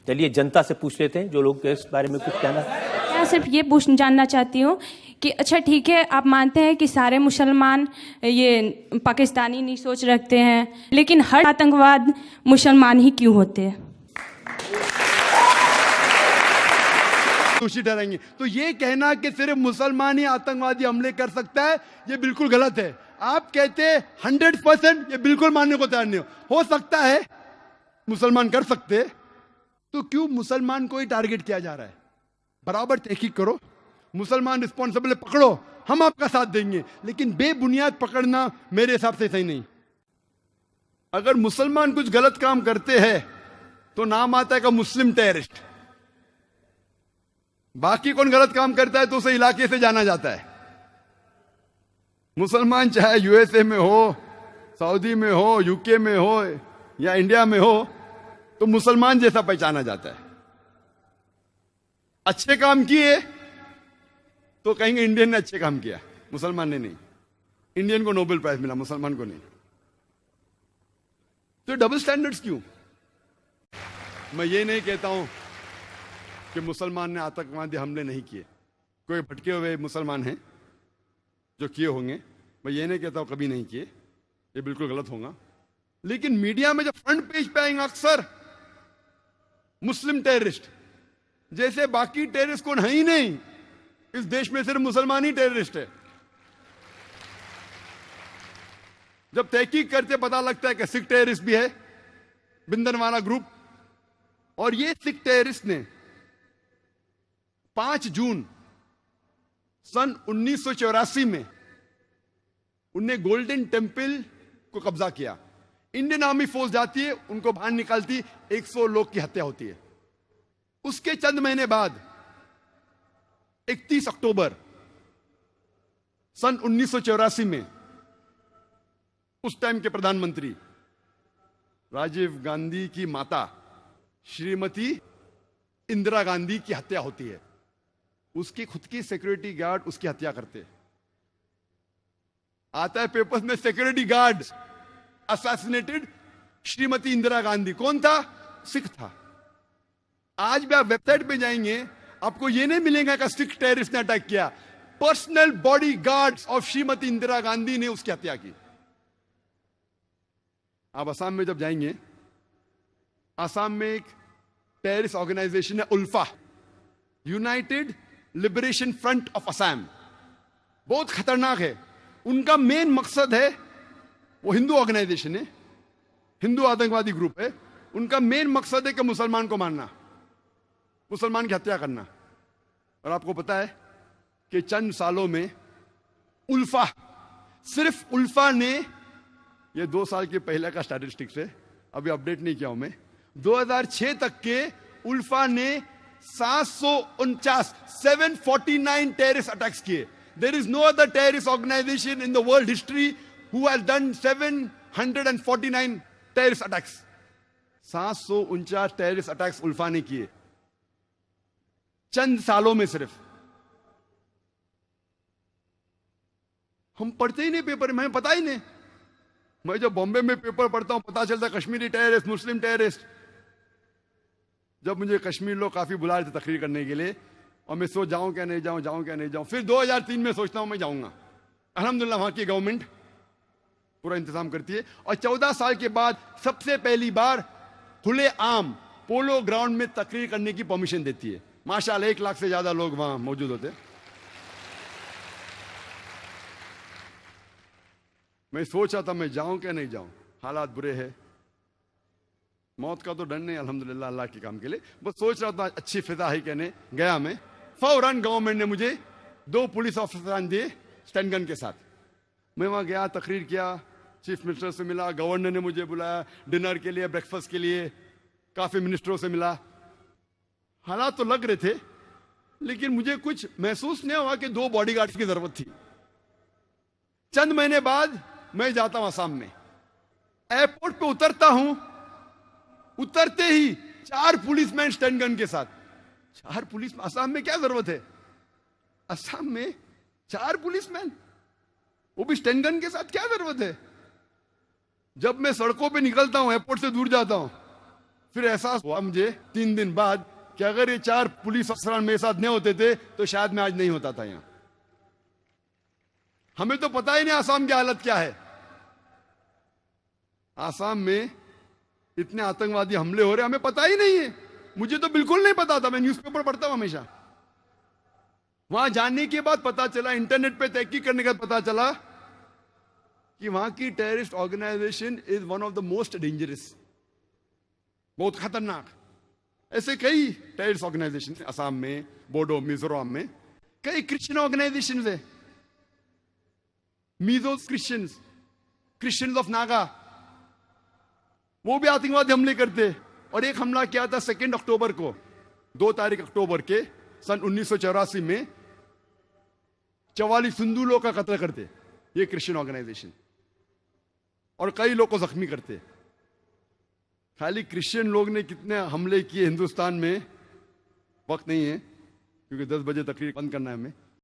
चलिए जनता से पूछ लेते हैं जो लोग इस बारे में कुछ कहना। मैं सिर्फ ये जानना चाहती हूँ कि अच्छा ठीक है, आप मानते हैं कि सारे मुसलमान ये पाकिस्तानी नहीं सोच रखते हैं, लेकिन हर आतंकवाद मुसलमान ही क्यों होते हैं? दोषी ठहराएंगे। तो ये कहना कि सिर्फ मुसलमान ही आतंकवादी हमले कर सकता है, ये बिल्कुल गलत है। आप कहते हैं 100%, ये बिल्कुल मानने को तैयार नहीं हो सकता है मुसलमान कर सकते, तो क्यों मुसलमान को ही टारगेट किया जा रहा है? बराबर तहकीक करो, मुसलमान रिस्पॉन्सिबल पकड़ो, हम आपका साथ देंगे, लेकिन बेबुनियाद पकड़ना मेरे हिसाब से सही नहीं। अगर मुसलमान कुछ गलत काम करते हैं तो नाम आता है का मुस्लिम टेररिस्ट। बाकी कौन गलत काम करता है तो उसे इलाके से जाना जाता है। मुसलमान चाहे यूएसए में हो, सऊदी में हो, यूके में हो या इंडिया में हो, तो मुसलमान जैसा पहचाना जाता है। अच्छे काम किए तो कहेंगे इंडियन ने अच्छे काम किया, मुसलमान ने नहीं। इंडियन को नोबेल प्राइज मिला, मुसलमान को नहीं। तो डबल स्टैंडर्ड्स क्यों? मैं ये नहीं कहता हूं कि मुसलमान ने आतंकवादी हमले नहीं किए। कोई भटके हुए मुसलमान हैं जो किए होंगे, मैं ये नहीं कहता हूं कभी नहीं किए, ये बिल्कुल गलत होगा। लेकिन मीडिया में जब फ्रंट पेज पे आएंगे अक्सर मुस्लिम टेररिस्ट, जैसे बाकी टेररिस्ट कौन है ही नहीं, इस देश में सिर्फ मुसलमान ही टेररिस्ट है। जब तहकीक करते पता लगता है कि सिख टेररिस्ट भी है, बिंदनवाला ग्रुप, और ये सिख टेररिस्ट ने 5 जून सन 1984 में उनने गोल्डन टेम्पल को कब्जा किया। इंडियन आर्मी फोर्स जाती है, उनको बाहर निकालती, 100 लोग की हत्या होती है। उसके चंद महीने बाद 31 अक्टूबर सन 1984 में उस टाइम के प्रधानमंत्री राजीव गांधी की माता श्रीमती इंदिरा गांधी की हत्या होती है। उसकी खुद की सिक्योरिटी गार्ड उसकी हत्या करते हैं। आता है पेपर्स में security guard assassinated Shrimati Indira Gandhi. कौन था? सिख था। आज भी आप वेबसाइट पे जाएंगे, आपको यह नहीं मिलेगा कि सिख टेररिस्ट ने अटैक किया। Personal body guards of Shrimati Indira Gandhi ने उसकी हत्या की। आप असम में जब जाएंगे, असम में एक टेररिस्ट ऑर्गेनाइजेशन है ULFA, united liberation front of Assam. बहुत खतरनाक है। उनका मेन मकसद है, वो हिंदू ऑर्गेनाइजेशन है, हिंदू आतंकवादी ग्रुप है। उनका मेन मकसद है कि मुसलमान को मारना, मुसलमान की हत्या करना। और आपको पता है कि चंद सालों में उल्फा, सिर्फ उल्फा ने, ये 2 साल के पहले का स्टैटिस्टिक्स है, अभी अपडेट नहीं किया हूं मैं, 2006 तक के उल्फा ने 749 टेररिस्ट अटैक्स किए। There is no other terrorist organisation in the world history who has done 749 terrorist attacks. 749 terrorist attacks ULFA ने किए चंद सालों में सिर्फ। हम पढ़ते ही नहीं पेपर में, हमें पता ही नहीं। मैं जब बॉम्बे में पेपर पढ़ता हूं, पता चलता कश्मीरी टेररिस्ट, मुस्लिम टेररिस्ट। जब मुझे कश्मीर लोग काफी बुला रहे थे तकरीर करने के लिए, और मैं सोच जाऊं क्या नहीं जाऊं, जाऊं क्या नहीं जाऊं। फिर 2003 में सोचता हूं मैं जाऊंगा। अल्हम्दुलिल्लाह वहां की गवर्नमेंट पूरा इंतजाम करती है। और 14 साल के बाद सबसे पहली बार खुले आम पोलो ग्राउंड में तकरीर करने की परमिशन देती है। माशाल्लाह 1 लाख से ज्यादा लोग वहां मौजूद होते। मैं सोच रहा था मैं जाऊं क्या नहीं जाऊं, हालात बुरे हैं। मौत का तो डर नहीं अल्हम्दुलिल्लाह अल्लाह के काम के लिए, बस सोच रहा था अच्छी फिजा है कहने गया मैं। फौरन गवर्नमेंट ने मुझे 2 पुलिस ऑफिसर दिए स्टैंड गन के साथ। मैं वहां गया, तकरीर किया, चीफ मिनिस्टर से मिला, गवर्नर ने मुझे बुलाया डिनर के लिए, ब्रेकफास्ट के लिए, काफी मिनिस्टरों से मिला। हालात तो लग रहे थे, लेकिन मुझे कुछ महसूस नहीं हुआ कि 2 बॉडीगार्ड्स की जरूरत थी। चंद महीने बाद मैं जाता हूं असम में, एयरपोर्ट पे उतरता हूं, उतरते ही 4 पुलिसमैन स्टैंड गन के साथ। 4 पुलिस, असम में क्या जरूरत है? असम में 4 पुलिसमैन, वो भी स्टैंड गन के साथ, क्या जरूरत है? जब मैं सड़कों पे निकलता हूं, एयरपोर्ट से दूर जाता हूं, फिर एहसास हुआ मुझे 3 दिन बाद कि अगर ये 4 पुलिस अफसरान मेरे साथ नहीं होते थे तो शायद मैं आज नहीं होता था यहां। हमें तो पता ही नहीं आसाम की हालत क्या है। आसाम में इतने आतंकवादी हमले हो रहे हमें पता ही नहीं है। मुझे तो बिल्कुल नहीं पता था, मैं न्यूज़पेपर पढ़ता हूं हमेशा। वहां जाने के बाद पता चला, इंटरनेट पे तहकीक करने के बाद पता चला कि वहां की terrorist organisation is one of the most dangerous, बहुत खतरनाक। ऐसे कई टेररिस्ट ऑर्गेनाइजेशन असम में, बोडो, मिजोरम में कई क्रिश्चियन ऑर्गेनाइजेशन है, मीजो क्रिश्चियंस ऑफ नागा, वो भी आतंकवादी हमले करते। और एक हमला किया था 2 अक्टूबर को, 2 तारीख अक्टूबर के सन 1984 में 44 हिंदू का कत्ल करते ये क्रिश्चियन ऑर्गेनाइजेशन, और कई लोग को जख्मी करते। खाली क्रिश्चियन लोग ने कितने हमले किए हिंदुस्तान में वक्त नहीं है, क्योंकि 10 बजे तकरीर बंद करना है हमें।